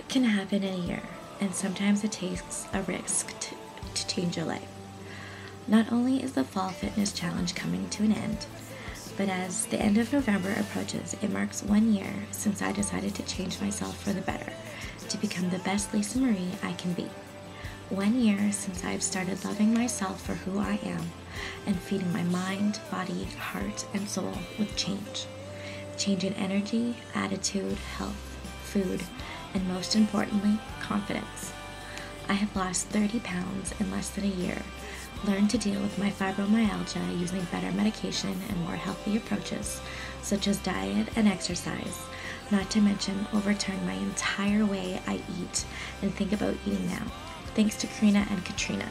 lot can happen in a year, and sometimes it takes a risk to change your life. Not only is the Fall Fitness Challenge coming to an end, but as the end of November approaches, it marks 1 year since I decided to change myself for the better, to become the best Lisa Marie I can be. 1 year since I've started loving myself for who I am and feeding my mind, body, heart, and soul with change. Change in energy, attitude, health, food, and most importantly, confidence. I have lost 30 pounds in less than a year, learned to deal with my fibromyalgia using better medication and more healthy approaches, such as diet and exercise, not to mention overturn my entire way I eat and think about eating now, thanks to Karina and Katrina.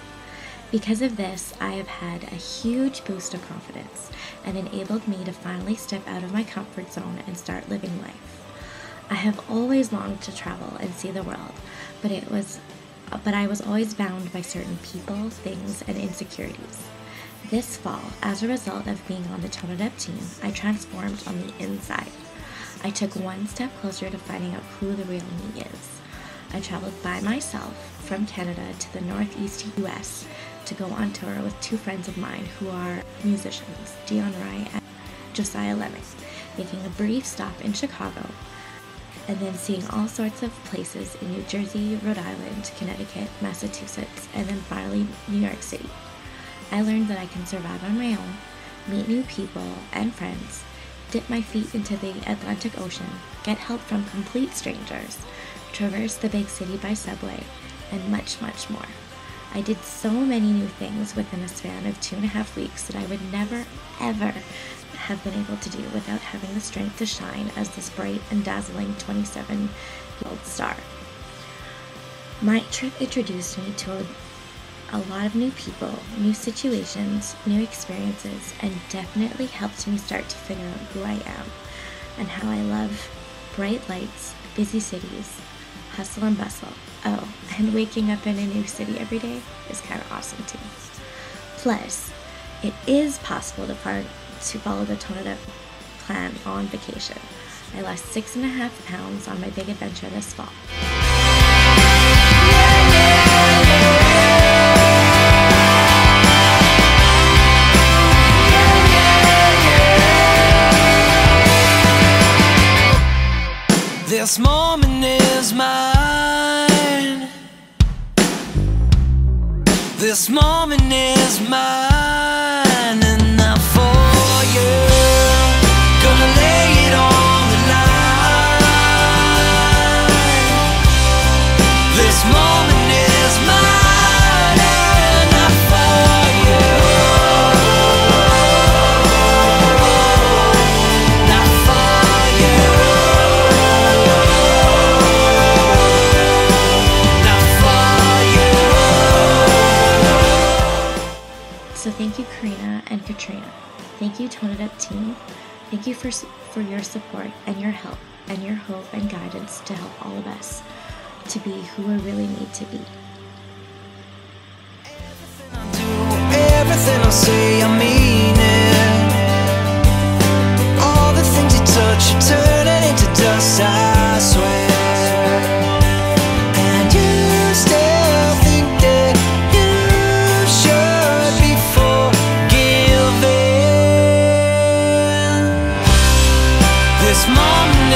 Because of this, I have had a huge boost of confidence and enabled me to finally step out of my comfort zone and start living life. I have always longed to travel and see the world, but I was always bound by certain people, things, and insecurities. This fall, as a result of being on the Tone It Up team, I transformed on the inside. I took one step closer to finding out who the real me is. I traveled by myself from Canada to the Northeast US to go on tour with 2 friends of mine who are musicians, Dion and Josiah Leming, making a brief stop in Chicago, and then seeing all sorts of places in New Jersey, Rhode Island, Connecticut, Massachusetts, and then finally New York City. I learned that I can survive on my own, meet new people and friends, dip my feet into the Atlantic Ocean, get help from complete strangers, traverse the big city by subway, and much, much more. I did so many new things within a span of 2.5 weeks that I would never, ever have been able to do without having the strength to shine as this bright and dazzling 27-year-old star. My trip introduced me to a lot of new people, new situations, new experiences, and definitely helped me start to figure out who I am and how I love bright lights, busy cities, hustle and bustle. Oh, and waking up in a new city every day is kind of awesome too. Plus, it is possible to follow the Tone It Up plan on vacation. I lost 6.5 pounds on my big adventure this fall. This moment is mine. This moment is mine, and not for you. Gonna lay it on the line. This moment is mine, and not for you. Not for you. So thank you, Karina and Katrina. Thank you, Tone It Up team. Thank you for your support and your help and your hope and guidance to help all of us to be who we really need to be. Everything I say, I mean it. All the things you touch, you turn it into dust, I swear. And you still think that you should be forgiven. This moment